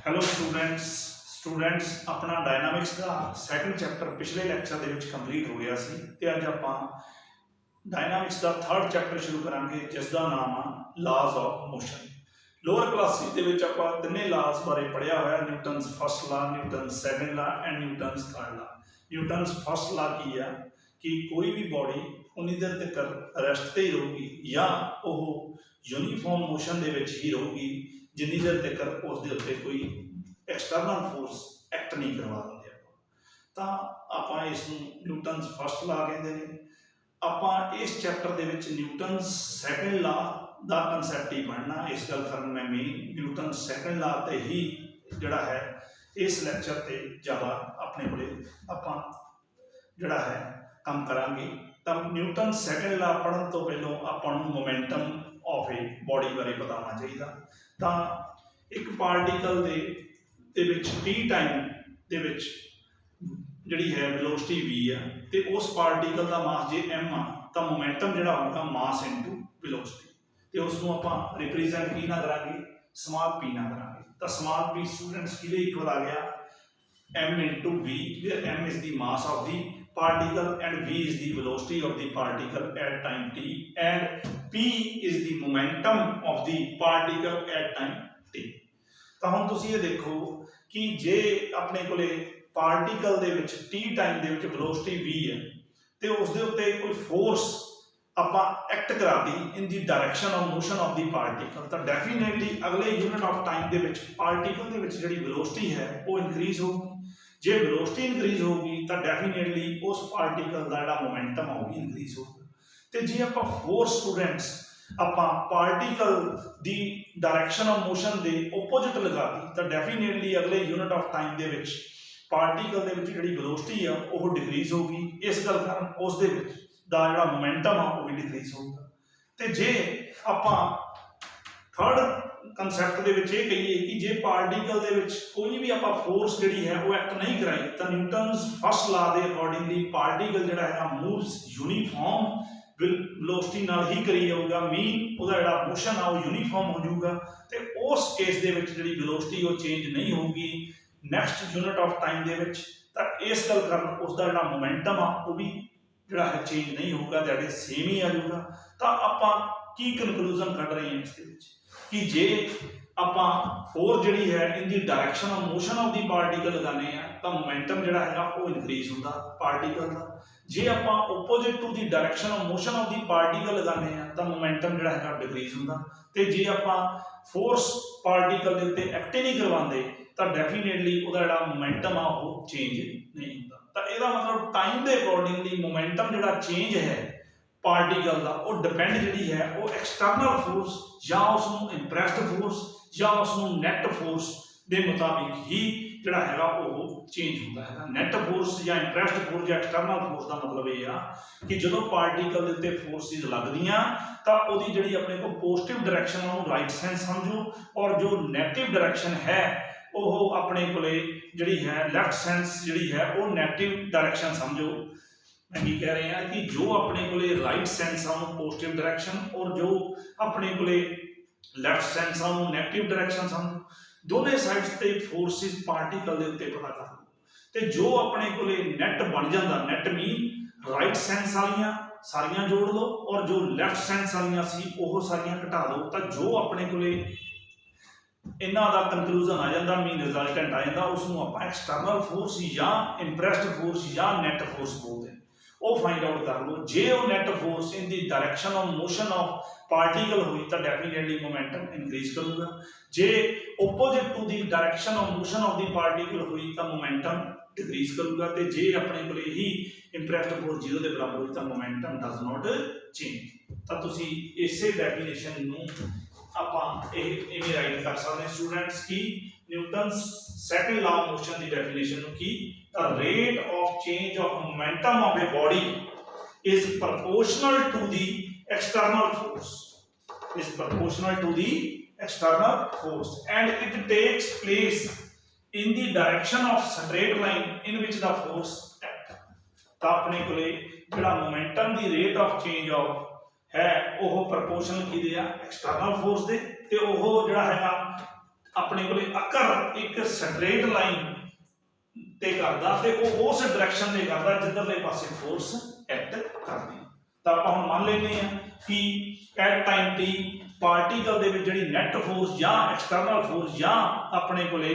Hello students अपना dynamics का second chapter पिछले लैक्चर ਦੇ ਵਿੱਚ ਕੰਪਲੀਟ ਹੋ ਗਿਆ ਸੀ ਤੇ ਅੱਜ ਆਪਾਂ डायनामिक्स ਦਾ ਥਰਡ ਚੈਪਟਰ ਸ਼ੁਰੂ ਕਰਾਂਗੇ ਜਿਸ ਦਾ ਨਾਮ ਆ ਲਾਜ਼ ਆਫ ਮੋਸ਼ਨ। ਲੋਅਰ ਕਲਾਸਿਸ ਦੇ ਵਿੱਚ ਆਪਾਂ ਤਿੰਨੇ ਲਾਜ਼ ਬਾਰੇ ਪੜਿਆ ਹੋਇਆ, ਨਿਊਟਨਸ ਫਸਟ ਲਾ, Newton's second law and Newton's third ਲਾ। ਨਿਊਟਨਸ ਫਸਟ ਲਾ ਕੀ ਆ ਕਿ ਕੋਈ ਵੀ ਬੋਡੀ ਉਨੀ ਦੇਰ ਤੱਕ ਰੈਸਟ ਤੇ ਹੀ ਰਹੂਗੀ ਜਾਂ ਉਹ ਯੂਨੀਫਾਰਮ ਮੋਸ਼ਨ ਦੇ ਵਿੱਚ ਹੀ ਰਹੂਗੀ जिन्नी देर तक उसके उत्ते कोई एक्सटर्नल फोर्स एक्ट नहीं करवा देंगे। तो आप इसनूं न्यूटन्स फस्ट ला कहते हैं। आप इस चैप्टर के न्यूटन्स सैकंड ला का कंसैप्ट ही पढ़ना, इस गल कारण मैं मेन न्यूटन्स सैकंड ला ते ही जोड़ा है इस लैक्चर से ज़्यादा अपने को आप जोड़ा है काम करांगे। तो न्यूटन्स सैकंड ला पढ़ने तो पहलों आपां नूं मोमेंटम ऑफ ए बॉडी बारे पता होना चाहिए। तो एक पार्टिकल दे टी टाइम दे जिहड़ी है वेलोसिटी v है तो उस पार्टिकल का मास जे m आ तो मोमेंटम जिहड़ा होगा मास इंटू वेलोसिटी, तो उसनूं आपां रिप्रेजेंट की ना करांगे स्मॉल p ना करांगे। तो स्मॉल p स्टूडेंट्स किहदे इक्वल आ गया m into v, where m is the mass of the particle and v is the velocity of the particle at time t and p is the momentum of the particle at time t। तो हम तुसी ये देखो कि जे अपने कोले particle दे विच t time दे विच वेलोसिटी v है तो उस दे उत्ते कोई फोर्स आपां एक्ट कराती in the direction of motion of the particle, तो डेफिनेटली अगले यूनिट ऑफ टाइम दे विच पार्टिकल दे विच जिहड़ी वेलोसिटी है वो इंक्रीज होगी। जे वेलोसिटी इंक्रीज होगी तो डेफिनेटली उस पार्टिकल का जिहड़ा मोमेंटम है वो भी इंक्रीज होगा। तो जे आप फोर्स स्टूडेंट्स आप पार्टिकल की डायरेक्शन ऑफ मोशन के ओपोजिट लगा दी तो डेफिनेटली अगले यूनिट ऑफ टाइम के पार्टिकल के जिहड़ी वेलोसिटी है वो डिक्रीज होगी। इस गल कारण उस दे विच दा जिहड़ा मोमेंटम है वो भी डिक्रीज होगा। तो जे आप थर्ड कंसैप्ट के कहिए कि जे पार्टिकल के कोई भी आप फोर्स जी है वो एक्ट नहीं कराई तो न्यूटन्स फस्ट ला के अकॉर्डिंगली पार्टिकल जोड़ा है मूव्स यूनीफॉर्म वेलोसिटी नाल ही करी जाऊगा, मीन उसका जोड़ा मोशन है वो यूनीफॉर्म हो जाऊगा। तो उस केस के जी वेलोसिटी वो चेंज नहीं होगी नैक्सट यूनिट ऑफ टाइम के। तो इस गल कारण उसका जोड़ा मोमेंटम आ वो भी जोड़ा है चेंज नहीं होगा, दैट इज सेम ही आ जाऊगा। तो आप की कंक्लूजन कढ़ रहे हैं इसके कि जे आप फोर्स जी है in the direction of motion of the particle लगाने तो मोमेंटम जोड़ा है वो इंक्रीज होता पार्टिकल का। जे आप opposite to the direction of motion of the particle लगाने तो मोमेंटम जोड़ा है डिक्रीज होता। तो जे आप फोर्स पार्टिकल के उत्ते एक्ट नहीं करवाते तो डेफिनेटली उसका जोड़ा मोमेंटम आ वो चेंज नहीं होता। तो यदा मतलब टाइम के अकॉर्डिंगली मोमेंटम जोड़ा चेंज है पार्टिकल का वो डिपेंड जी है वो एक्सटर्नल फोर्स या उसनूं इंप्रैस्ड फोर्स या उसनूं नैट फोर्स के मुताबिक ही जोड़ा है वो चेंज होता है। नैट फोर्स या इंप्रैस्ड फोर्स या एक्सटर्नल फोर्स का मतलब ये आ कि जो पार्टिकल के उत्ते फोर्सिस लगदियां तो वो जी अपने को पॉजिटिव डायरेक्शन है राइट हैंड समझो और जो नैगेटिव डायरेक्शन है वो अपने को जी है लैफ्ट हैंड जी है वो नैगेटिव डायरेक्शन समझो। मैं कह रहे हैं कि जो अपने को राइट सेंस है पॉजिटिव डायरेक्शन और जो अपने को लैफ्ट सेंस है नैगेटिव डायरेक्शन समझो, दोनों साइड्स से फोर्सिस पार्टिकल के उत्ते पता कर लो। तो जो अपने को नैट बन जाता नैट मीन राइट सेंस वालियां सारियां जोड़ लो और जो लैफ्ट सेंस वालियां सी वो सारियां घटा दो, तो जो अपने को इन्हां दा कंक्लूजन आ जाता मीन रिजल्टेंट आ जाता उसनूं आपां एक्सटर्नल फोर्स या इंप्रैस्ड फोर्स या नैट फोर्स बोलते हैं। वो फाइंड आउट कर लो जे वो net force in the direction of motion of particle हुई तो डेफिनेटली मोमेंटम इंक्रीज करूँगा। जे opposite to the direction of motion of the particle हुई तो मोमेंटम डिक्रीज करूँगा। तो जे अपने को ही इंप्रैस्ड फोर्स 0 के बराबर हुई तो मोमेंटम डज नॉट चेंज। तो तुसी इसे डेफिनेशन नूं आपां इवें राइट कर सकते हैं स्टूडेंट्स की Newton's second law of motion की डेफिनेशन की the rate of change of momentum of a body is proportional to the external force and it takes place in the direction of straight line in which the force act। तो अपने को जो momentum की rate of change of है वो proportional की external force दे ते वो जो है ਆਪਣੇ ਕੋਲੇ ਅਕਰ ਇੱਕ ਸਟ੍ਰੇਟ ਲਾਈਨ ਤੇ ਕਰਦਾ ਤੇ ਉਹ ਉਸ ਡਾਇਰੈਕਸ਼ਨ ਤੇ ਕਰਦਾ ਜਿੱਧਰਲੇ ਪਾਸੇ ਫੋਰਸ ਐਕਟ ਕਰਦੀ। ਤਾਂ ਆਪਾਂ ਹੁਣ ਮੰਨ ਲੈਂਦੇ ਆ ਕਿ ਐਟ ਟਾਈਮ ਟੀ ਪਾਰਟੀਕਲ ਦੇ ਵਿੱਚ ਜਿਹੜੀ ਨੈਟ ਫੋਰਸ ਜਾਂ ਐਕਸਟਰਨਲ ਫੋਰਸ ਜਾਂ ਆਪਣੇ ਕੋਲੇ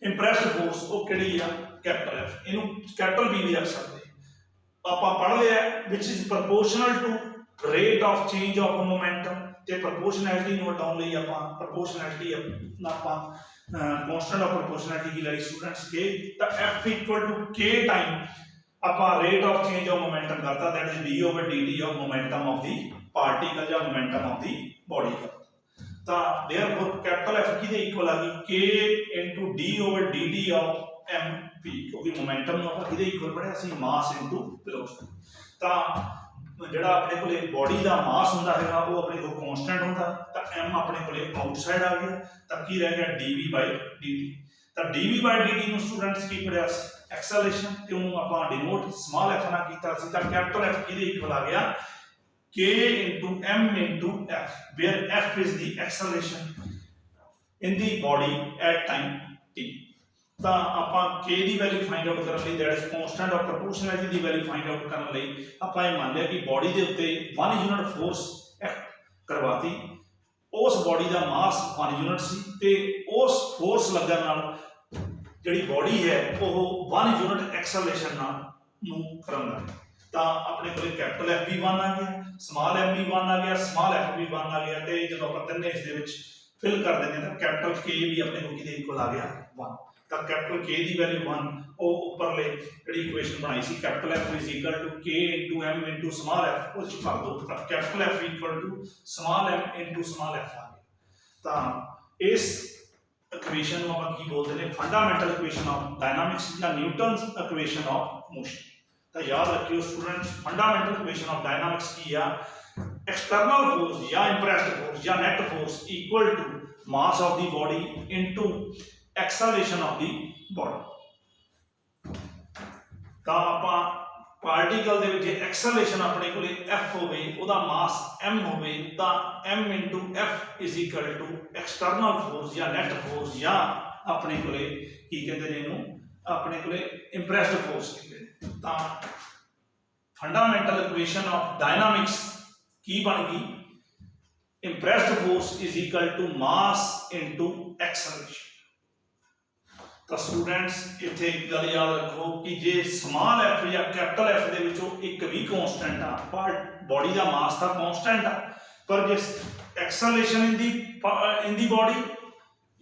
ਇੰਪ੍ਰੈਸਡ ਫੋਰਸ ਉਹ ਕਿਹੜੀ ਆ, ਕੈਪੀਟਲ ਐਫ। ਇਹਨੂੰ ਕੈਪੀਟਲ ਬੀ ਵੀ ਰੱਖ ਸਕਦੇ ਆਪਾਂ ਪੜ੍ਹ ਲਿਆ ਵਿਚ is proportional to rate of change of momentum. ਤੇ ਪ੍ਰੋਪੋਰਸ਼ਨੈਲਿਟੀ ਨੂੰ ਹਟਾਉਣ ਲਈ ਆਪਾਂ ਪ੍ਰੋਪੋਰਸ਼ਨੈਲਿਟੀ ਆਪਾਂ ਕਨਸਟੈਂਟ ਆਫ ਪ੍ਰੋਪੋਰਸ਼ਨੈਲਿਟੀ ਕੀ ਲਈ ਸਟੂਡੈਂਟਸ ਕੇ ਤਾਂ f equal to k time ਆਪਾਂ rate of change of momentum ਕਰਤਾ that is d over dt of momentum of the particle ਜਾਂ ਮੋਮੈਂਟਮ ਆਫ ਦੀ ਬੋਡੀ। ਤਾਂ ਦੇਅਰਫੋਰ ਕੈਪੀਟਲ f ਕਿਹਦੇ ਇਕੁਅਲ ਆ ਗਈ k into d over dt of mp, ਕਿਉਂਕਿ ਮੋਮੈਂਟਮ ਨੂੰ ਆਪਾਂ ਕਿਹਦੇ ਇਕੁਅਲ ਪੜਿਆ ਸੀ, ਮਾਸ ਇਨਟੂ ਵੈਲੋਸਿਟੀ। ਤਾਂ ਜਿਹੜਾ ਆਪਣੇ ਕੋਲੇ ਬੋਡੀ ਦਾ ਮਾਸ ਹੁੰਦਾ ਹੈਗਾ ਉਹ ਆਪਣੇ ਕੋਲ ਕਨਸਟੈਂਟ ਹੁੰਦਾ, ਤਾਂ m ਆਪਣੇ ਕੋਲੇ ਆਊਟਸਾਈਡ ਆ ਗਿਆ, ਤਾਂ ਕੀ ਰਹਿ ਗਿਆ dv/dt। ਤਾਂ dv/dt ਨੂੰ ਸਟੂਡੈਂਟਸ ਕੀ ਪੜਿਆ, ਐਕਸਲਰੇਸ਼ਨ, ਤੇ ਉਹਨੂੰ ਆਪਾਂ ਡਿਨੋਟ ਸਮਾਲ f ਨਾਲ ਕੀਤਾ ਸੀ। ਤਾਂ ਕੈਪੀਟਲ F ਕਿਹਦੇ ਇਕੁਅਲ ਆ ਗਿਆ k into m into f, where f is the acceleration in the body at time t। ਤਾਂ ਆਪਾਂ k ਦੀ ਵੈਲਿਊ ਫਾਈਂਡ ਆਊਟ ਕਰਨ ਲਈ that is constant of ਪ੍ਰੋਪੋਰਸ਼ਨੈਲਿਟੀ the value find out ਕਰਨ ਲਈ ਆਪਾਂ ਇਹ ਮੰਨ ਲਿਆ ਕਿ ਬੋਡੀ ਦੇ ਉੱਤੇ 1 ਯੂਨਿਟ ਫੋਰਸ ਐਕਟ ਕਰਵਾਤੀ, ਉਸ ਬੋਡੀ ਦਾ ਮਾਸ 1 ਯੂਨਿਟ ਸੀ ਤੇ ਉਸ ਫੋਰਸ ਲੱਗਣ ਨਾਲ ਜਿਹੜੀ ਬੋਡੀ ਹੈ ਉਹ 1 ਯੂਨਿਟ ਐਕਸਲਰੇਸ਼ਨ ਨਾਲ ਨੂੰ ਕਰਨ ਲੱਗੀ। ਤਾਂ ਆਪਣੇ ਕੋਲੇ ਕੈਪੀਟਲ F ਵੀ 1 ਆ ਗਿਆ, ਸਮਾਲ m ਵੀ 1 ਆ ਗਿਆ, ਸਮਾਲ f ਵੀ 1 ਆ ਗਿਆ, ਤੇ ਜਦੋਂ ਆਪਾਂ ਤਿੰਨੇ ਇਸ ਦੇ ਵਿੱਚ ਫਿਲ ਕਰ ਦਿੰਦੇ ਤਾਂ ਕੈਪੀਟਲ K ਵੀ ਆਪਣੇ ਕੋਲ ਕਿਹਦੇ ਇਕੁਅਲ ਆ ਗਿਆ 1। ਤਾਂ ਕੈਪੀਟਲ K ਦੀ ਵੈਲਿਊ 1 ਉਹ ਉੱਪਰਲੇ ਜਿਹੜੀ ਇਕੁਏਸ਼ਨ ਬਣਾਈ ਸੀ capital F is equal to K into m into small f, ਉਹ ਚ ਭਰ ਦੋ ਤਾਂ capital F equal to small m into small f ਆ ਗਿਆ। ਤਾਂ ਇਸ ਇਕੁਏਸ਼ਨ ਨੂੰ ਆਪਾਂ ਕੀ ਬੋਲਦੇ ਨੇ, ਫੰਡਾਮੈਂਟਲ ਇਕੁਏਸ਼ਨ ਆਫ ਡਾਇਨਾਮਿਕਸ ਜਾਂ ਨਿਊਟਨਸ ਇਕੁਏਸ਼ਨ ਆਫ ਮੋਸ਼ਨ। ਤਾਂ ਯਾਦ ਰੱਖਿਓ students, fundamental equation of dynamics ਕੀ ਆ, external force ਜਾਂ impressed force ਜਾਂ net force equal to mass of the body into acceleration of the body। ਤਾਂ ਆਪਾਂ ਪਾਰਟੀਕਲ ਦੇ ਵਿੱਚ ਜੇ ਐਕਸਲਰੇਸ਼ਨ ਆਪਣੇ ਕੋਲੇ f ਹੋਵੇ, ਉਹਦਾ ਮਾਸ m ਹੋਵੇ, ਤਾਂ m into f is equal to external force ਜਾਂ net force ਜਾਂ ਆਪਣੇ ਕੋਲੇ ਕੀ ਕਹਿੰਦੇ ਨੇ ਇਹਨੂੰ, ਆਪਣੇ ਕੋਲੇ impressed force ਕਹਿੰਦੇ ਨੇ। ਤਾਂ ਫੰਡਾਮੈਂਟਲ ਇਕੁਏਸ਼ਨ ਆਫ ਡਾਇਨਾਮਿਕਸ ਕੀ ਬਣ ਗਈ, impressed force is equal to mass into acceleration। ਤਾਂ ਸਟੂਡੈਂਟਸ ਇੱਥੇ ਇੱਕ ਗੱਲ ਯਾਦ ਰੱਖੋ ਕਿ ਜੇ ਸਮਾਲ f ਜਾਂ ਕੈਪੀਟਲ F ਦੇ ਵਿੱਚੋਂ ਇੱਕ ਵੀ ਕਨਸਟੈਂਟ ਆ, ਪਰ ਬੋਡੀ ਦਾ ਮਾਸ ਤਾਂ ਕਨਸਟੈਂਟ ਆ, ਪਰ ਜੇ ਐਕਸਲਰੇਸ਼ਨ ਇਨ ਦੀ ਬੋਡੀ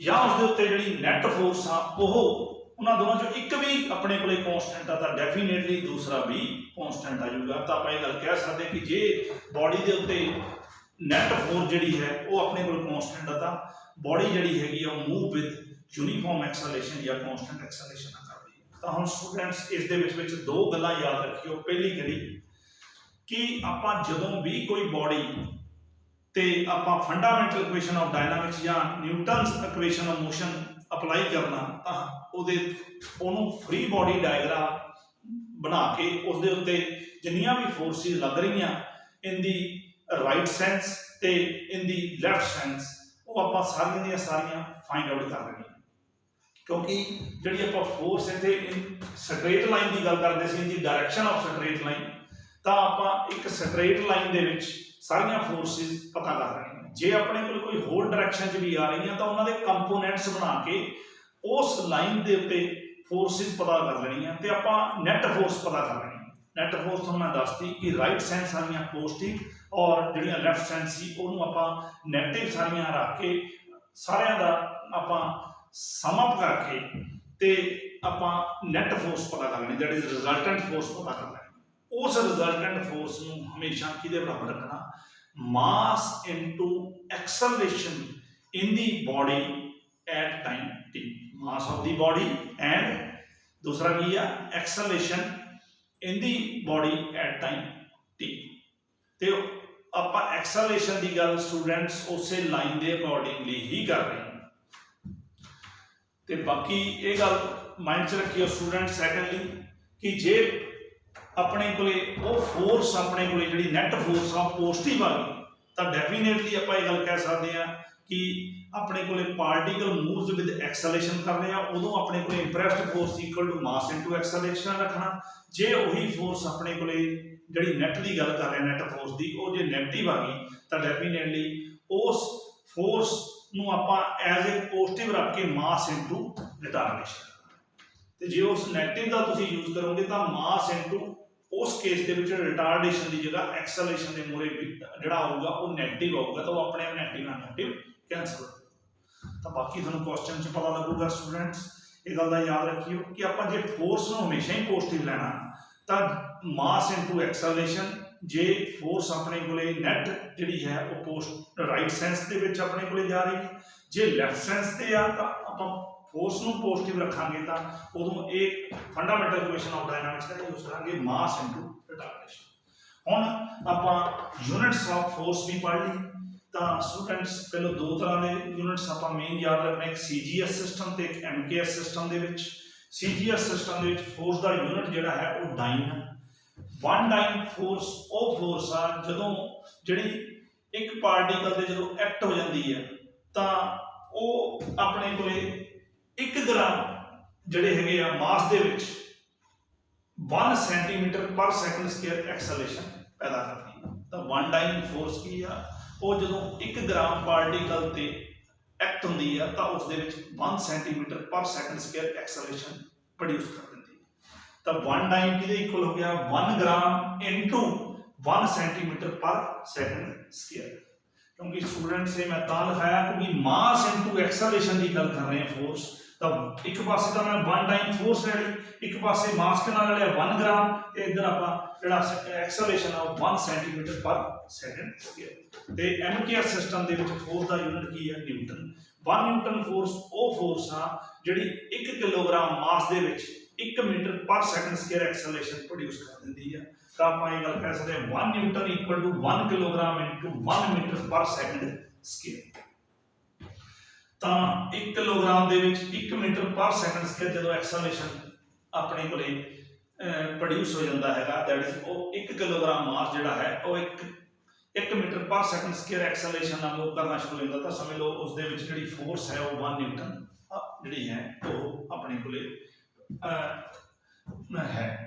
ਜਾਂ ਉਸ ਦੇ ਉੱਤੇ ਜਿਹੜੀ ਨੈਟ ਫੋਰਸ ਆ ਉਹ ਉਹਨਾਂ ਦੋਵਾਂ ਚੋਂ ਇੱਕ ਵੀ ਆਪਣੇ ਕੋਲੇ ਕਨਸਟੈਂਟ ਆ, ਤਾਂ ਡੈਫੀਨੇਟਲੀ ਦੂਸਰਾ ਵੀ ਕਨਸਟੈਂਟ ਆ ਜਾਊਗਾ। ਤਾਂ ਆਪਾਂ ਇਹ ਗੱਲ ਕਹਿ ਸਕਦੇ ਕਿ ਜੇ ਬੋਡੀ ਦੇ ਉੱਤੇ ਨੈਟ ਫੋਰਸ ਜਿਹੜੀ ਹੈ ਉਹ ਆਪਣੇ ਕੋਲ ਕਨਸਟੈਂਟ ਆ, ਤਾਂ ਬੋਡੀ ਜਿਹੜੀ ਹੈਗੀ ਆ ਉਹ ਮੂਵ ਵਿਦ ਯੂਨੀਫਾਰਮ ਐਕਸਲਰੇਸ਼ਨ ਜਾਂ ਕਨਸਟੈਂਟ ਐਕਸਲਰੇਸ਼ਨ ਨਾਲ ਕਰਦੀ ਹੈ। ਤਾਂ ਹੁਣ ਸਟੂਡੈਂਟਸ ਇਸ ਦੇ ਵਿੱਚ ਦੋ ਗੱਲਾਂ ਯਾਦ ਰੱਖਿਓ। ਪਹਿਲੀ ਕਿਹੜੀ ਕਿ ਆਪਾਂ ਜਦੋਂ ਵੀ ਕੋਈ ਬੋਡੀ ਤੇ ਆਪਾਂ ਫੰਡਾਮੈਂਟਲ ਇਕੁਏਸ਼ਨ ਆਫ ਡਾਇਨਾਮਿਕਸ ਜਾਂ Newton's equation of motion apply ਕਰਨਾ, ਤਾਂ ਉਹਨੂੰ ਫ੍ਰੀ ਬੋਡੀ ਡਾਇਗਰਾਮ ਬਣਾ ਕੇ ਉਸ ਦੇ ਉੱਤੇ ਜਿੰਨੀਆਂ ਵੀ ਫੋਰਸਿਸ ਲੱਗ ਰਹੀਆਂ ਇਨ ਦੀ ਰਾਈਟ ਸੈਂਸ ਤੇ ਇਨ ਦੀ ਲੈਫਟ ਸੈਂਸ, ਉਹ ਆਪਾਂ ਸਾਰੀਆਂ ਦੀਆਂ ਸਾਰੀਆਂ ਫਾਈਂਡ ਆਊਟ ਕਰ ਲੈਣੀਆਂ। ਕਿਉਂਕਿ ਜਿਹੜੀ ਆਪਾਂ ਫੋਰਸ ਇੱਥੇ ਸਟ੍ਰੇਟ ਲਾਈਨ ਦੀ ਗੱਲ ਕਰਦੇ ਸੀ, ਇਨ ਦੀ ਡਾਇਰੈਕਸ਼ਨ ਆਫ ਸਟ੍ਰੇਟ ਲਾਈਨ, ਤਾਂ ਆਪਾਂ ਇੱਕ ਸਟ੍ਰੇਟ ਲਾਈਨ ਦੇ ਵਿੱਚ ਸਾਰੀਆਂ ਫੋਰਸਿਸ ਪਤਾ ਕਰ ਲੈਣੀਆਂ। ਜੇ ਆਪਣੇ ਕੋਲ ਕੋਈ ਹੋਰ ਡਾਇਰੈਕਸ਼ਨ 'ਚ ਵੀ ਆ ਰਹੀਆਂ ਤਾਂ ਉਹਨਾਂ ਦੇ ਕੰਪੋਨੈਂਟਸ ਬਣਾ ਕੇ ਉਸ ਲਾਈਨ ਦੇ ਉੱਤੇ ਫੋਰਸਿਸ ਪਤਾ ਕਰ ਲੈਣੀਆਂ ਤੇ ਆਪਾਂ ਨੈਟ ਫੋਰਸ ਪਤਾ ਕਰ ਲੈਣੀ। ਨੈਟ ਫੋਰਸ ਤੁਹਾਨੂੰ ਮੈਂ ਦੱਸਤੀ ਕਿ ਰਾਈਟ ਸੈਂਸ ਸਾਰੀਆਂ ਪੋਜ਼ਿਟਿਵ ਔਰ ਜਿਹੜੀਆਂ ਲੈਫਟ ਸੈਂਸ ਸੀ ਉਹਨੂੰ ਆਪਾਂ ਨੈਗੇਟਿਵ ਸਾਰੀਆਂ ਰੱਖ ਕੇ ਸਾਰਿਆਂ ਦਾ ਆਪਾਂ ਸਮ ਅਪ ਕਰਕੇ ਤੇ ਆਪਾਂ ਨੈਟ ਫੋਰਸ ਪਤਾ ਕਰ ਲੈਣੀ, ਦੈਟ ਇਜ਼ ਰਿਜ਼ਲਟੈਂਟ ਫੋਰਸ ਪਤਾ ਕਰ ਲੈਣੀ। ਉਸ ਰਿਜ਼ਲਟੈਂਟ ਫੋਰਸ ਨੂੰ ਹਮੇਸ਼ਾ ਕਿਹਦੇ ਬਰਾਬਰ ਰੱਖਣਾ, ਮਾਸ into acceleration in the body at time t, mass of the body and ਦੂਸਰਾ ਕੀ ਆ acceleration in the body at time t। ਤੇ ਆਪਾਂ ਐਕਸਲਰੇਸ਼ਨ ਦੀ ਗੱਲ ਸਟੂਡੈਂਟਸ ਉਸੇ ਲਾਈਨ ਦੇ ਅਕੋਰਡਿੰਗਲੀ ਹੀ ਕਰ ਰਹੇ ਹਾਂ। ਤੇ ਬਾਕੀ ਇਹ ਗੱਲ ਮਾਈਂਡ 'ਚ ਰੱਖਿਓ ਸਟੂਡੈਂਟ ਸੈਕੰਡਲੀ ਕਿ ਜੇ ਆਪਣੇ ਕੋਲੇ ਉਹ ਫੋਰਸ ਆਪਣੇ ਕੋਲੇ ਜਿਹੜੀ ਨੈਟ ਫੋਰਸ ਆ ਪੋਜ਼ਿਟਿਵ ਆ ਗਈ ਤਾਂ ਡੈਫੀਨੇਟਲੀ ਆਪਾਂ ਇਹ ਗੱਲ ਕਹਿ ਸਕਦੇ ਹਾਂ ਕਿ ਆਪਣੇ ਕੋਲੇ ਪਾਰਟੀਕਲ ਮੂਵਸ ਵਿਦ ਐਕਸਲੇਸ਼ਨ ਕਰ ਰਹੇ ਆ, ਉਦੋਂ ਆਪਣੇ ਕੋਲੇ impressed force equal to mass into acceleration ਰੱਖਣਾ। ਜੇ ਉਹੀ ਫੋਰਸ ਆਪਣੇ ਕੋਲੇ ਜਿਹੜੀ ਨੈਟ ਦੀ ਗੱਲ ਕਰ ਰਹੇ ਨੈਟ ਫੋਰਸ ਦੀ, ਉਹ ਜੇ ਨੈਗੇਟਿਵ ਆ ਗਈ ਤਾਂ ਡੈਫੀਨੇਟਲੀ ਉਸ ਫੋਰਸ ਨੂੰ ਆਪਾਂ ਐਜ਼ ਏ ਪੋਜ਼ਿਟਿਵ ਰੱਖ ਕੇ ਮਾਸ ਇਨਟੂ ਰਿਟਾਰਡੇਸ਼ਨ, ਤੇ ਜੇ ਉਸ ਨੈਗੇਟਿਵ ਦਾ ਤੁਸੀਂ ਯੂਜ਼ ਕਰੋਗੇ ਤਾਂ ਮਾਸ ਇਨਟੂ ਉਸ ਕੇਸ ਦੇ ਵਿੱਚ ਰਿਟਾਰਡੇਸ਼ਨ ਦੀ ਜਗ੍ਹਾ ਐਕਸਲੇਸ਼ਨ ਦੇ ਮੂਹਰੇ ਜਿਹੜਾ ਆਊਗਾ ਉਹ ਨੈਗੇਟਿਵ ਆਊਗਾ, ਤਾਂ ਉਹ ਆਪਣੇ ਆਪ ਨੈਗੇਟਿਵ ਨਾਲ ਨੈਗੇਟਿਵ ਕੈਂਸਲ ਹੋ ਜਾਊਗਾ। ਤਾਂ ਬਾਕੀ ਤੁਹਾਨੂੰ ਕੁਐਸਚਨ 'ਚ ਪਤਾ ਲੱਗੂਗਾ ਸਟੂਡੈਂਟਸ। ਇਹ ਗੱਲ ਦਾ ਯਾਦ ਰੱਖਿਓ ਕਿ ਆਪਾਂ ਜੇ ਫੋਰਸ ਨੂੰ ਹਮੇਸ਼ਾ ਹੀ ਪੋਜ਼ਿਟਿਵ ਲੈਣਾ ਤਾਂ ਮਾਸ ਇਨਟੂ ਐਕਸਲੇਸ਼ਨ। ਜੇ ਫੋਰਸ ਆਪਣੇ ਕੋਲੇ ਨੈਟ ਜਿਹੜੀ ਹੈ ਉਹ ਰਾਈਟ ਸੈਂਸ ਦੇ ਵਿੱਚ ਆਪਣੇ ਕੋਲੇ ਜਾ ਰਹੀ ਹੈ, ਜੇ ਲੈਫਟ ਸੈਂਸ ਤੇ ਆ ਤਾਂ ਆਪਾਂ ਫੋਰਸ ਨੂੰ ਪੋਜ਼ਿਟਿਵ ਰੱਖਾਂਗੇ ਤਾਂ ਉਦੋਂ ਇਹ fundamental equation of dynamics the use ਕਰਾਂਗੇ, ਮਾਸ ਇਨਟੂ ਰਿਟਾਰਡੇਸ਼ਨ। ਹੁਣ ਆਪਾਂ ਯੂਨਿਟਸ ਆਫ ਫੋਰਸ ਵੀ ਪੜ੍ਹ ਲਈ। ਤਾਂ ਸਟੂਡੈਂਟਸ ਪਹਿਲਾਂ ਦੋ ਤਰ੍ਹਾਂ ਦੇ ਯੂਨਿਟਸ ਆਪਾਂ ਮੇਨ ਯਾਦ ਰੱਖਣਾ, ਇੱਕ CGS ਸਿਸਟਮ ਤੇ ਇੱਕ MKS ਸਿਸਟਮ ਦੇ ਵਿੱਚ। CGS ਸਿਸਟਮ ਦੇ ਵਿੱਚ ਫੋਰਸ ਦਾ ਯੂਨਿਟ ਜਿਹੜਾ ਹੈ ਉਹ ਡਾਈਨ ਹੈ। ਵਨ ਡਾਈਨ ਫੋਰਸ ਉਹ ਫੋਰਸ ਆ ਜਦੋਂ ਜਿਹੜੀ ਇੱਕ ਪਾਰਟੀਕਲ ਤੇ ਜਦੋਂ ਐਕਟ ਹੋ ਜਾਂਦੀ ਹੈ ਤਾਂ ਉਹ ਆਪਣੇ ਕੋਲੇ 1 ਗ੍ਰਾਮ ਜਿਹੜੇ ਹੈਗੇ ਆ ਮਾਸ ਦੇ ਵਿੱਚ 1 ਸੈਂਟੀਮੀਟਰ ਪਰ ਸੈਕਿੰਡ ਸਕੁਅਰ ਐਕਸਲੇਸ਼ਨ ਪੈਦਾ ਕਰਦੀ ਹੈ। ਤਾਂ ਵਨ ਡਾਈਨ ਫੋਰਸ ਕੀ ਆ, ਉਹ ਜਦੋਂ 1 ਗ੍ਰਾਮ ਪਾਰਟੀਕਲ ਤੇ ਐਕਟ ਹੁੰਦੀ ਆ ਤਾਂ ਉਸ ਦੇ ਵਿੱਚ 1 ਸੈਂਟੀਮੀਟਰ ਪਰ ਸੈਕਿੰਡ ਸਕੁਅਰ ਐਕਸਲੇਸ਼ਨ ਪ੍ਰੋਡਿਊਸ ਕਰ ਦਿੰਦੀ ਹੈ। ਤਾਂ 1 ਡਾਈਨ ਕਿਹਦੇ ਇਕੁਅਲ ਹੋ ਗਿਆ, 1 ਗ੍ਰਾਮ ਇਨਟੂ 1 ਸੈਂਟੀਮੀਟਰ ਪਰ ਸੈਕਿੰਡ ਸਕੁਅਰ। ਕਿਉਂਕਿ ਸਟੂਡੈਂਟਸ ਇਹ ਮੈਂ ਤਾਂ ਲਿਖਾਇਆ ਕਿਉਂਕਿ ਮਾਸ ਇਨਟੂ ਐਕਸਲੇਸ਼ਨ ਦੀ ਗੱਲ ਕਰ ਰਹੇ ਹਾਂ ਫੋਰਸ, ਤਾਂ ਇੱਕ ਪਾਸੇ ਤਾਂ ਮੈਂ 1 ਡਾਈਨ ਫੋਰਸ ਲੈ ਲਈ, ਇੱਕ ਪਾਸੇ ਮਾਸ ਕਿੰਨਾ ਲੈ ਲਿਆ 1 ਗ੍ਰਾਮ, ਤੇ ਇੱਧਰ ਆਪਾਂ ਜਿਹੜਾ ਐਕਸਲੇਸ਼ਨ ਆ ਉਹ 1 ਸੈਂਟੀਮੀਟਰ ਪਰ ਸੈਕਿੰਡ ਸਕੁਅਰ। ਤੇ MKS ਸਿਸਟਮ ਦੇ ਵਿੱਚ ਫੋਰਸ ਦਾ ਯੂਨਿਟ ਕੀ ਹੈ, ਨਿਊਟਨ। 1 ਨਿਊਟਨ ਫੋਰਸ ਉਹ ਫੋਰਸ ਆ ਜਿਹੜੀ 1 ਕਿਲੋਗ੍ਰਾਮ ਮਾਸ ਦੇ ਵਿੱਚ 1 metre per second square acceleration produce ਕਰ ਦਿੰਦੀ ਹੈ। ਤਾਂ ਆਪਾਂ ਇਹ ਗੱਲ ਕਹਿ ਸਕਦੇ ਹਾਂ 1 newton equal to 1 kilogram into 1 metre per second square. ਤਾਂ 1 ਕਿਲੋਗ੍ਰਾਮ ਦੇ ਵਿੱਚ 1 ਮੀਟਰ ਪਰ ਸੈਕਿੰਡ ਸਕੁਅਰ ਜਦੋਂ ਐਕਸਲੇਸ਼ਨ ਆਪਣੇ ਕੋਲੇ ਪ੍ਰੋਡਿਊਸ ਹੋ ਜਾਂਦਾ ਹੈਗਾ, ਦੈਟ ਇਜ਼ ਉਹ 1 ਕਿਲੋਗ੍ਰਾਮ ਮਾਸ ਜਿਹੜਾ ਹੈ ਉਹ 1 metre per second square acceleration ਨਾਲ ਮੂਵ ਕਰਨਾ ਸ਼ੁਰੂ ਹੋ ਜਾਂਦਾ, ਤਾਂ ਸਮਝ ਲਓ ਉਸ ਦੇ ਵਿੱਚ ਜਿਹੜੀ ਫੋਰਸ ਹੈ ਉਹ 1 ਨਿਊਟਨ ਜਿਹੜੀ ਹੈ ਉਹ ਆਪਣੇ ਕੋਲੇ ਹੈ।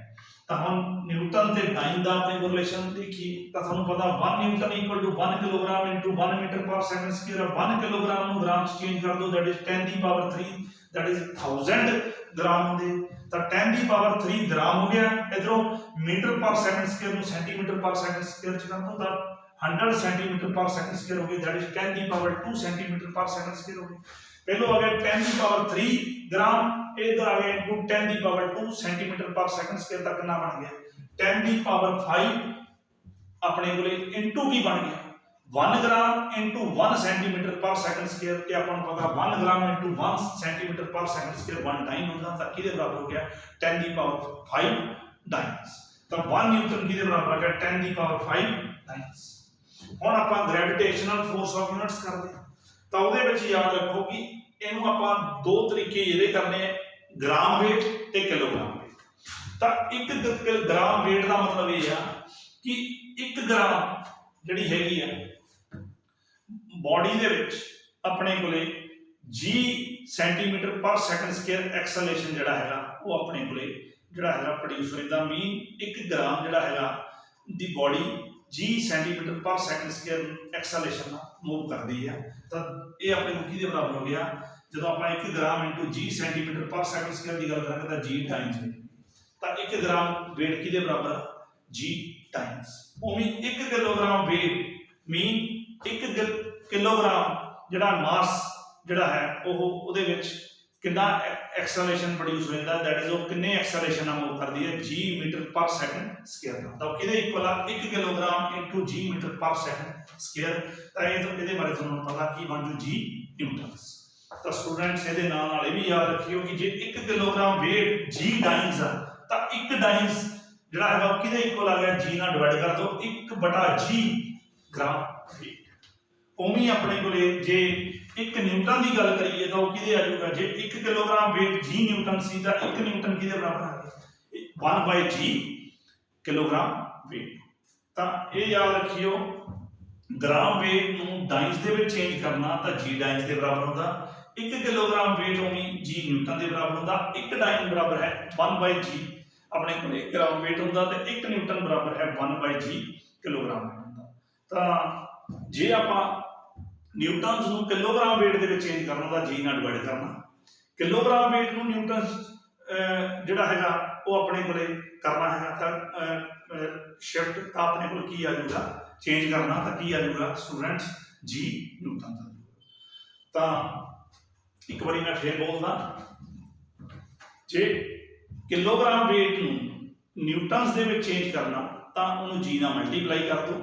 ਤਾਂ ਹੁਣ ਨਿਊਟਨ ਤੇ ਡਾਈਨ ਦਾ ਆਪਣੀ ਰਿਲੇਸ਼ਨ ਦੇਖੀ ਤਾਂ ਤੁਹਾਨੂੰ ਪਤਾ 1 newton equal to 1 kilogram into 1 metre per second square. 1 kilogram ਨੂੰ ਗ੍ਰਾਮ ਚ ਚੇਂਜ ਕਰ ਦਿਓ, ਦੈਟ ਇਜ਼ 10 ਦੀ ਪਾਵਰ 3, ਦੈਟ ਇਜ਼ 1000 ਗ੍ਰਾਮ ਹੁੰਦੇ, ਤਾਂ 10 ਦੀ ਪਾਵਰ 3 ਗ੍ਰਾਮ ਹੋ ਗਿਆ। ਇਧਰੋਂ ਮੀਟਰ ਪਰ ਸੈਕਿੰਡ ਸਕੁਅਰ ਨੂੰ ਸੈਂਟੀਮੀਟਰ ਪਰ ਸੈਕਿੰਡ ਸਕੁਅਰ ਚ ਕਰ ਦਿਓ ਤਾਂ 100 ਸੈਂਟੀਮੀਟਰ ਪਰ ਸੈਕਿੰਡ ਸਕੁਅਰ ਹੋ ਗਿਆ, ਦੈਟ ਇਜ਼ 10 ਦੀ ਪਾਵਰ 2 ਸੈਂਟੀਮੀਟਰ ਪਰ ਸੈਕਿੰਡ ਸਕੁਅਰ ਹੋ ਗਿਆ। ਪਹਿਲੋਂ ਆ ਗਿਆ 10 ਦੀ ਪਾਵਰ 3 ਗ੍ਰਾਮ, इधर आ गया इनटू 10 की पावर 2 सेंटीमीटर पर सेकंड स्क्वायर तक कितना बन गया 10 की पावर 5 अपने को इनटू की बन गया 1 ग्राम इनटू 1 सेंटीमीटर पर सेकंड स्क्वायर ते अपन पता 1 ग्राम इनटू 1 सेंटीमीटर पर सेकंड स्क्वायर 1 डाइन होता था किदे बराबर हो गया 10 की पावर 5 डाइन्स। तो 1 न्यूटन किदे बराबर हो गया 10 की पावर 5 डाइन्स। हुण आपां ग्रेविटेशनल फोर्स ऑफ यूनिट्स करदे तां ओहदे विच याद रखो कि ਇਹਨੂੰ ਆਪਾਂ ਦੋ ਤਰੀਕੇ ਇਹਦੇ ਕਰਨੇ ਆ, ਗ੍ਰਾਮ weight ਤੇ ਕਿਲੋਗ੍ਰਾਮ weight। ਤਾਂ 1 ਗ੍ਰਾਮ weight ਦਾ ਮਤਲਬ ਇਹ ਆ ਕਿ 1 ਗ੍ਰਾਮ ਜਿਹੜੀ ਹੈਗੀ ਆ ਬਾਡੀ ਦੇ ਵਿੱਚ ਆਪਣੇ ਕੋਲੇ g ਸੈਂਟੀਮੀਟਰ ਪਰ ਸੈਕਿੰਡ ਸਕੁਅਰ ਐਕਸਲੇਸ਼ਨ ਜਿਹੜਾ ਹੈਗਾ ਉਹ ਆਪਣੇ ਕੋਲੇ ਜਿਹੜਾ ਹੈਗਾ ਪ੍ਰੋਡਿਊਸ ਹੋਏਗਾ। ਮੀਨ 1 ਗ੍ਰਾਮ ਜਿਹੜਾ ਹੈਗਾ ਦੀ ਬਾਡੀ g ਸੈਂਟੀਮੀਟਰ ਪਰ ਸੈਕਿੰਡ ਸਕੁਅਰ ਐਕਸਲੇਸ਼ਨ ਨਾਲ मूव करती है। तो ये अपने को किहदे बराबर हो गया जो आप 1 ग्राम इंटू जी सेंटीमीटर पर सैकंड स्क्वायर की गल करेंगे तो जी टाइम्स में, तो 1 ग्राम वेट किहदे बराबर जी टाइम्स। उवें 1 किलोग्राम वेट मीन 1 किलोग्राम जिहड़ा मास जिहड़ा है ਉਹਦੇ ਵਿੱਚ कितना एक्सलेशन प्रोड्यूस हो जाता है, दैट इज वो कितने एक्सलेशन मूव करती है जी मीटर पर सेकंड स्क्वायर। तो किहदे इक्वल आ 1 किलोग्राम इनटू जी मीटर पर सेकंड स्क्वायर। तो ये तो ਇਹਦੇ ਬਾਰੇ ਤੁਹਾਨੂੰ ਪਤਾ ਕੀ ਬਣ ਜੂ ਜੀ ਨਿਊਟਨਸ। ਤਾਂ ਸਟੂਡੈਂਟਸ ਇਹਦੇ ਨਾਲ ਇਹ ਵੀ ਯਾਦ ਰੱਖਿਓ ਕਿ ਜੇ 1 ਕਿਲੋਗ੍ਰਾਮ weight ਜੀ ਡਾਈਨਸ ਆ ਤਾਂ 1 ਡਾਈਨਸ ਜਿਹੜਾ ਹੈਗਾ ਕਿਹਦੇ ਇਕੁਅਲ ਆ ਗਿਆ ਜੀ ਨਾਲ ਡਿਵਾਈਡ ਕਰ ਦਿਓ 1/g ਗ੍ਰਾਮ weight। ਉਵੇਂ ਆਪਣੇ ਕੋਲੇ ਜੇ 1 ਨਿਊਟਨ ਦੀ ਗੱਲ ਕਰੀਏ ਤਾਂ ਉਹ ਕਿਹਦੇ ਆ ਜਾਊਗਾ ਜੇ 1 ਕਿਲੋਗ੍ਰਾਮ weight g ਨਿਊਟਨ ਸੀ ਤਾਂ 1 ਨਿਊਟਨ ਕਿਹਦੇ ਬਰਾਬਰ ਆ ਗਿਆ 1/g ਕਿਲੋਗ੍ਰਾਮ weight। ਤਾਂ ਇਹ ਯਾਦ ਰੱਖਿਓ ਗ੍ਰਾਮ weight ਨੂੰ ਡਾਈਨਸ ਦੇ ਵਿੱਚ ਚੇਂਜ ਕਰਨਾ ਤਾਂ g ਡਾਈਨਸ ਦੇ ਬਰਾਬਰ ਹੁੰਦਾ। 1 ਕਿਲੋਗ੍ਰਾਮ weight ਉਵੇਂ g ਨਿਊਟਨ ਦੇ ਬਰਾਬਰ ਹੁੰਦਾ। 1 ਡਾਈਨ ਬਰਾਬਰ ਹੈ 1/g, ਆਪਣੇ ਕੋਲ 1 ਗ੍ਰਾਮ weight ਹੁੰਦਾ ਤੇ 1 ਨਿਊਟਨ ਬਰਾਬਰ ਹੈ 1/g ਕਿਲੋਗ੍ਰਾਮ weight ਹੁੰਦਾ। ਤਾਂ ਜੇ ਆਪਾਂ ਨਿਊਟਨਸ ਨੂੰ ਕਿਲੋਗ੍ਰਾਮ weight ਦੇ ਵਿੱਚ ਚੇਂਜ ਕਰਨਾ ਤਾਂ g ਨਾਲ ਡਿਵਾਈਡ ਕਰਨਾ। ਕਿਲੋਗ੍ਰਾਮ weight ਨੂੰ ਨਿਊਟਨ ਜਿਹੜਾ ਹੈਗਾ ਉਹ ਆਪਣੇ ਕੋਲੇ ਕਰਨਾ ਹੈਗਾ ਤਾਂ ਸ਼ਿਫਟ ਤਾਂ ਆਪਣੇ ਕੋਲ ਕੀ ਆ ਜਾਊਗਾ, ਚੇਂਜ ਕਰਨਾ ਤਾਂ ਕੀ ਆ ਜਾਊਗਾ ਸਟੂਡੈਂਟਸ g ਨਿਊਟਨ ਦਾ। ਤਾਂ ਇੱਕ ਵਾਰੀ ਮੈਂ ਫੇਰ ਬੋਲਦਾ, ਜੇ ਕਿਲੋਗ੍ਰਾਮ weight ਨੂੰ ਨਿਊਟਨਸ ਦੇ ਵਿੱਚ ਚੇਂਜ ਕਰਨਾ ਤਾਂ ਉਹਨੂੰ g ਨਾਲ ਮਲਟੀਪਲਾਈ ਕਰ ਦਿਓ।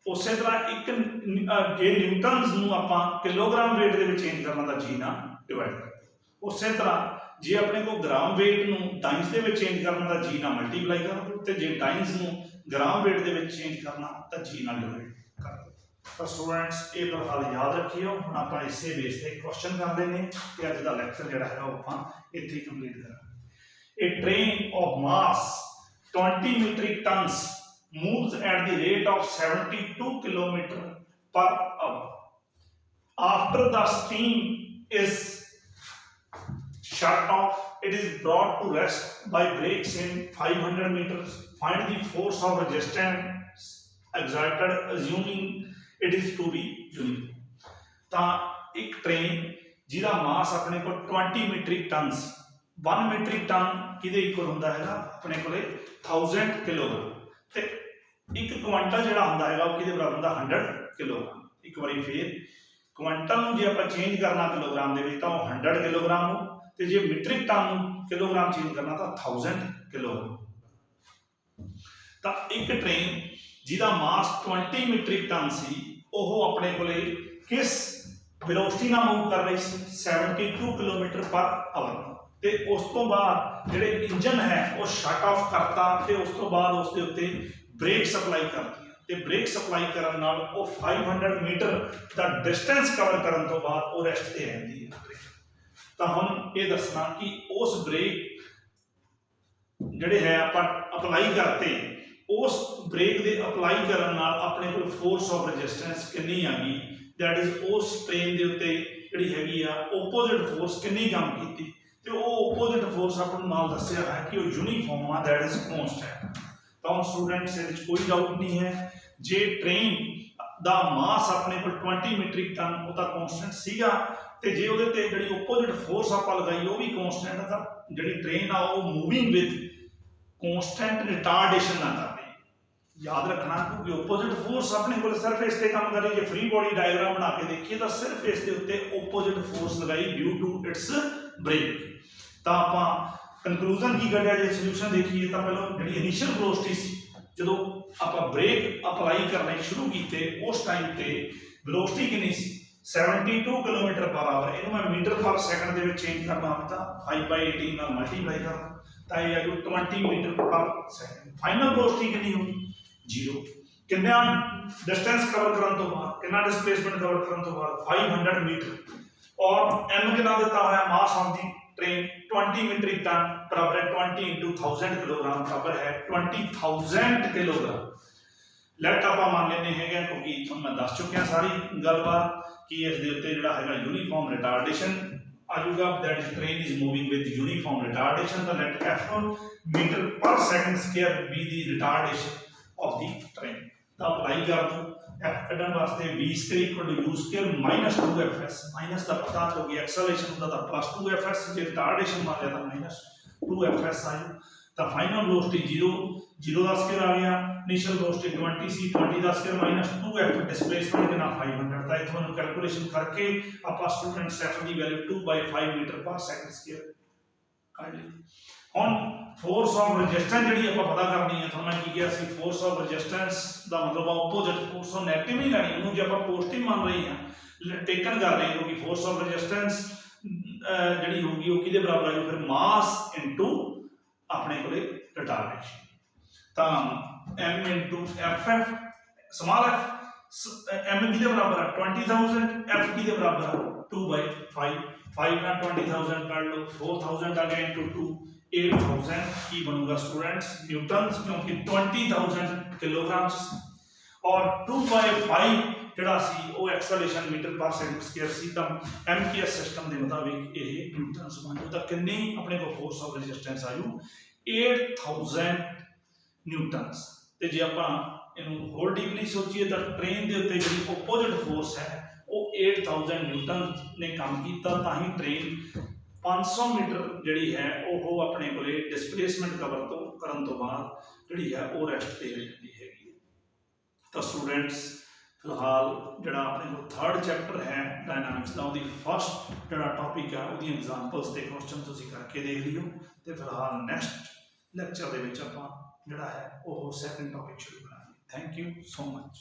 ਉਸੇ ਤਰ੍ਹਾਂ ਜੇ ਨਿਊਟਨਸ ਨੂੰ ਆਪਾਂ ਕਿਲੋਗ੍ਰਾਮ weight ਦੇ ਵਿੱਚ ਚੇਂਜ ਕਰਨਾ ਤਾਂ g ਨਾਲ ਡਿਵਾਈਡ ਕਰ ਦਿਓ। ਉਸੇ ਤਰ੍ਹਾਂ ਜੇ ਆਪਣੇ ਕੋਲ ਗ੍ਰਾਮ weight ਨੂੰ ਡਾਈਨਸ ਦੇ ਵਿੱਚ ਚੇਂਜ ਕਰਨਾ ਤਾਂ g ਨਾਲ ਮਲਟੀਪਲਾਈ ਕਰ ਦਿਓ ਤੇ ਜੇ ਡਾਈਨਸ ਨੂੰ ਗ੍ਰਾਮ weight ਦੇ ਵਿੱਚ ਚੇਂਜ ਕਰਨਾ ਤਾਂ g ਨਾਲ ਡਿਵਾਈਡ ਕਰ ਦਿਓ। ਤਾਂ ਸਟੂਡੈਂਟਸ ਇਹ ਗੱਲ ਯਾਦ ਰੱਖਿਓ। ਹੁਣ ਆਪਾਂ ਇਸੇ ਬੇਸ ਤੇ ਕੁਐਸਚਨ ਕਰਦੇ ਨੇ ਤੇ ਅੱਜ ਦਾ ਲੈਕਚਰ ਜਿਹੜਾ ਹੈ ਉਹ ਆਪਾਂ ਇੱਥੇ ਹੀ ਕੰਪਲੀਟ ਕਰਾਂਗੇ। A train of mass 20 metric tons moves at the rate of 72 km per hour. After the steam is shut off, it is brought to rest by brakes in 500 meters. Find the force of resistance exerted assuming it is to be uniform. ਤਾਂ ਇੱਕ train ਜਿਹਦਾ ਮਾਸ ਆਪਣੇ ਕੋਲ 20 matric tons, 1 matric ton ਕਿਹਦੇ equal ਹੁੰਦਾ ਹੈਗਾ ਆਪਣੇ ਕੋਲੇ 1000 ਕਿਲੋਗ੍ਰਾਮ ਤੇ 1 ਕੁਆਂਟਲ ਜਿਹੜਾ ਹੁੰਦਾ ਹੈਗਾ ਉਹ ਕਿਹਦੇ ਬਰਾਬਰ ਹੁੰਦਾ 100 ਕਿਲੋਗ੍ਰਾਮ। ਇੱਕ ਵਾਰੀ ਫੇਰ ਕੁਆਂਟਲ ਨੂੰ ਜੇ ਆਪਾਂ ਚੇਂਜ ਕਰਨਾ ਕਿਲੋਗ੍ਰਾਮ ਦੇ ਵਿੱਚ ਤਾਂ ਉਹ 100 ਕਿਲੋਗ੍ਰਾਮ ਹੋ ਤੇ ਜੇ ਮੈਟ੍ਰਿਕ ਟਨ ਨੂੰ ਕਿਲੋਗ੍ਰਾਮ ਚੇਂਜ ਕਰਨਾ ਤਾਂ 1000 ਕਿਲੋਗ੍ਰਾਮ। ਤਾਂ ਇੱਕ ਟ੍ਰੇਨ ਜਿਹਦਾ ਮਾਸ 20 ਮੈਟ੍ਰਿਕ ਟਨ ਸੀ ਉਹ ਆਪਣੇ ਕੋਲੇ ਕਿਸ ਵੈਲੋਸਿਟੀ ਨਾਲ ਮੂਵ ਕਰ ਰਹੀ ਸੀ 72 ਕਿਲੋਮੀਟਰ ਪਰ ਆਵਰ ਤੇ ਉਸ ਤੋਂ ਬਾਅਦ ਜਿਹੜੇ ਇੰਜਨ ਹੈ ਉਹ ਸ਼ਟ ਆਫ ਕਰਤਾ ਤੇ ਉਸ ਤੋਂ ਬਾਅਦ ਉਸ ਦੇ ਉੱਤੇ ਬ੍ਰੇਕ ਸਪਲਾਈ ਕਰਤੀ ਤੇ ਬ੍ਰੇਕ ਸਪਲਾਈ ਕਰਨ ਨਾਲ ਉਹ 500 ਮੀਟਰ ਦਾ ਡਿਸਟੈਂਸ ਕਵਰ ਕਰਨ ਤੋਂ ਬਾਅਦ ਉਹ ਰੈਸਟ ਤੇ ਰਹਿੰਦੀ ਹੈ। ਤਾਂ ਹੁਣ ਇਹ ਦੱਸਣਾ ਕਿ ਉਸ ਬ੍ਰੇਕ ਜਿਹੜੇ ਹੈ ਆਪਾਂ ਅਪਲਾਈ ਕਰਤੇ, ਉਸ ਬ੍ਰੇਕ ਦੇ ਅਪਲਾਈ ਕਰਨ ਨਾਲ ਆਪਣੇ ਕੋਲ ਫੋਰਸ ਆਫ ਰੈਜ਼ਿਸਟੈਂਸ ਕਿੰਨੀ ਆ ਗਈ, ਦੈਟ ਇਜ਼ ਉਸ ਟ੍ਰੇਨ ਦੇ ਉੱਤੇ ਜਿਹੜੀ ਹੈਗੀ ਆ ਓਪੋਜ਼ਿਟ ਫੋਰਸ ਕਿੰਨੀ ਕੰਮ ਕੀਤੀ ਤੇ ਉਹ ਓਪੋਜ਼ਿਟ ਫੋਰਸ ਆਪਾਂ ਨੂੰ ਨਾਲ ਦੱਸਿਆ ਹੈ ਕਿ ਉਹ ਯੂਨੀਫਾਰਮ ਆ, ਦੈਟ ਇਜ਼ ਕੌਨਸਟੈਂਟ। ਤਾਂ ਸਟੂਡੈਂਟਸ ਇਹਦੇ ਵਿੱਚ ਕੋਈ ਡਾਊਟ ਨਹੀਂ ਹੈ, ਜੇ ਟ੍ਰੇਨ ਦਾ ਮਾਸ ਆਪਣੇ ਕੋਲ 20 ਮੈਟ੍ਰਿਕ ਟਨ ਉਹ ਤਾਂ ਕੌਨਸਟੈਂਟ ਸੀਗਾ ਤੇ ਜੇ ਉਹਦੇ ਤੇ ਜਿਹੜੀ ਓਪੋਜ਼ਿਟ ਫੋਰਸ ਆਪਾਂ ਲਗਾਈ ਉਹ ਵੀ ਕੌਨਸਟੈਂਟ ਆ ਤਾਂ ਜਿਹੜੀ ਟ੍ਰੇਨ ਆ ਉਹ ਮੂਵਿੰਗ ਵਿਦ ਕੌਨਸਟੈਂਟ ਰਿਟਾਰਡੇਸ਼ਨ ਨਾ ਕਰ ਰਹੀ। ਯਾਦ ਰੱਖਣਾ ਕਿਉਂਕਿ ਓਪੋਜ਼ਿਟ ਫੋਰਸ ਆਪਣੇ ਕੋਲ ਸਿਰਫ ਇਸ ਤੇ ਕੰਮ ਕਰ ਰਹੀ। ਜੇ ਫ੍ਰੀ ਬੋਡੀ ਡਾਇਗਰਾਮ ਬਣਾ ਕੇ ਦੇਖੀਏ ਤਾਂ ਸਿਰਫ ਇਸ ਦੇ ਉੱਤੇ ਓਪੋਜ਼ਿਟ ਫੋਰਸ ਲਗਾਈ ਡਿਊ ਟੂ ਇਟਸ ਬ੍ਰੇਕ। ਤਾਂ ਆਪਾਂ ਕੰਕਲੂਜਨ ਕੀ ਕੱਢਿਆ, ਜੇ ਸੋਲੂਸ਼ਨ ਦੇਖੀਏ ਤਾਂ ਪਹਿਲਾਂ ਜਿਹੜੀ ਇਨੀਸ਼ੀਅਲ ਵੈਲੋਸਿਟੀ ਸੀ ਜਦੋਂ ਆਪਾਂ ਬ੍ਰੇਕ ਅਪਲਾਈ ਕਰਨੇ ਸ਼ੁਰੂ ਕੀਤੇ ਉਸ ਟਾਈਮ ਤੇ ਵੈਲੋਸਿਟੀ ਕਿੰਨੀ ਸੀ 72 ਕਿਲੋਮੀਟਰ ਪਰ ਆਵਰ। ਇਹਨੂੰ ਮੈਂ ਮੀਟਰ ਪਰ ਸੈਕਿੰਡ ਦੇ ਵਿੱਚ ਚੇਂਜ ਕਰਨਾ ਹੁੰਦਾ ਤਾਂ 5/18 ਨਾਲ ਮਲਟੀਪਲਾਈ ਕਰਨਾ ਤਾਂ ਇਹ ਆ ਜੋ 20 metre per second. Final velocity ਕਿੰਨੀ ਹੋਊਗੀ 0। ਕਿੰਨਾ ਡਿਸਟੈਂਸ ਕਵਰ ਕਰਨ ਤੋਂ ਬਾਅਦ, ਕਿੰਨਾ ਡਿਸਪਲੇਸਮੈਂਟ ਕਵਰ ਕਰਨ ਤੋਂ ਬਾਅਦ 500 ਮੀਟਰ ਔਰ m ਕਿੰਨਾ ਦਿੱਤਾ ਹੋਇਆ mass of the train 20 metric ton बराबर है 20 इंटू 1000 किलोग्राम बराबर है 20,000 किलोग्राम। लैट आप मान लेने हैं क्योंकि हम मैं दस चुके हैं सारी गलबात कि इस दे उत्ते जिहड़ा हैगा यूनीफॉर्म रिटार्डेशन आजूगा, that is train is moving with uniform retardation. The let f metre per second square be the retardation of the train. तो अप्लाई कर दो f कढण वास्ते v square equal to u square minus 2fs, minus का पता हो गया acceleration होता था प्लस 2fs, जे रिटार्डेशन मान लिया था माइनस 2fs आई। तो फाइनल वेलोसिटी 0 का स्क्वायर आ गया, इनिशियल वेलोसिटी 20 सी 20 का स्क्वायर माइनस 2f डिस्प्लेसमेंट कितना 500 था। इथों कैलकुलेशन करके आप स्टूडेंट्स f की value 2/5 metre per second square काट ली। ਹੁਣ ਫੋਰਸ ਆਫ ਰੈਜ਼ਿਸਟੈਂਸ ਜਿਹੜੀ ਆਪਾਂ ਪਤਾ ਕਰਨੀ ਹੈ, ਤੁਹਾਨੂੰ ਮੈਂ ਕੀ ਕਿਹਾ ਸੀ ਫੋਰਸ ਆਫ ਰੈਜ਼ਿਸਟੈਂਸ ਦਾ ਮਤਲਬ ਆ ਆਪੋਜ਼ਿਟ ਫੋਰਸ ਨੂੰ ਨੈਗੇਟਿਵ ਨਹੀਂ ਲੈਣੀ, ਉਹਨੂੰ ਜੇ ਆਪਾਂ ਪੋਜ਼ਿਟਿਵ ਮੰਨ ਰਹੇ ਹਾਂ ਟੇਕਨ ਕਰ ਰਹੇ ਹਾਂ ਕਿਉਂਕਿ ਫੋਰਸ ਆਫ ਰੈਜ਼ਿਸਟੈਂਸ ਜਿਹੜੀ ਹੋਊਗੀ ਉਹ ਕਿਹਦੇ ਬਰਾਬਰ ਆਈ ਫਿਰ ਮਾਸ ਇਨਟੂ ਆਪਣੇ ਕੋਲੇ ਰਿਟਾਰਡੇਸ਼ਨ। ਤਾਂ m into f small f m ਕਿਹਦੇ ਬਰਾਬਰ ਆ 20000, f ਕਿਹਦੇ ਬਰਾਬਰ ਆ 2/5, 5 ਨਾਲ 20000 ਕਰ ਲਓ 4000 आ गया इनटू 2 8000 की बनूंगा स्टूडेंट्स न्यूटन, क्योंकि 20,000 किलोग्राम। ਔਰ 2/5 ਜਿਹੜਾ ਸੀ ਉਹ acceleration metre per second square ਸੀ। ਤਾਂ MKS ਸਿਸਟਮ ਦੇ ਮੁਤਾਬਿਕ ਇਹ ਨਿਊਟਨਸ ਬਣ ਜਾਊ। ਤਾਂ ਕਿੰਨੀ ਆਪਣੇ ਕੋਲ ਫੋਰਸ ਆਫ ਰੈਜ਼ਿਸਟੈਂਸ ਆਜੂ 8000 ਨਿਊਟਨਸ। ਤੇ ਜੇ ਆਪਾਂ ਇਹਨੂੰ ਹੋਰ ਡੀਪਲੀ ਸੋਚੀਏ ਤਾਂ ਟ੍ਰੇਨ ਦੇ ਉੱਤੇ ਜਿਹੜੀ ਓਪੋਜ਼ਿਟ ਫੋਰਸ ਹੈ ਉਹ 8000 ਨਿਊਟਨ ਨੇ ਕੰਮ ਕੀਤਾ, ਤਾਂ ਹੀ ਟ੍ਰੇਨ 500 ਮੀਟਰ ਜਿਹੜੀ ਹੈ ਉਹ ਆਪਣੇ ਕੋਲੇ ਡਿਸਪਲੇਸਮੈਂਟ ਕਵਰ ਤੋਂ ਕਰਨ ਤੋਂ ਬਾਅਦ ਜਿਹੜੀ ਹੈ ਉਹ ਰੈਸਟ ਤੇ ਜਾਂਦੀ ਹੈਗੀ। ਤਾਂ ਸਟੂਡੈਂਟਸ ਫਿਲਹਾਲ ਜਿਹੜਾ ਆਪਣੇ ਕੋਲ ਥਰਡ ਚੈਪਟਰ ਹੈ ਡਾਇਨਾਮਿਕਸ ਦਾ, ਉਹਦੀ ਫਸਟ ਜਿਹੜਾ ਟੌਪਿਕ ਹੈ ਉਹਦੀ ਐਗਜ਼ਾਮਪਲਸ ਤੇ ਕੁਐਸਚਨ ਤੁਸੀਂ ਕਰਕੇ ਦੇਖ ਲਿਓ। ਤੇ ਫਿਲਹਾਲ ਨੈਕਸਟ ਲੈਕਚਰ ਦੇ ਵਿੱਚ ਆਪਾਂ ਜਿਹੜਾ ਹੈ ਉਹ ਸੈਕੰਡ ਟੌਪਿਕ ਸ਼ੁਰੂ ਕਰਾਂਗੇ। Thank you so much.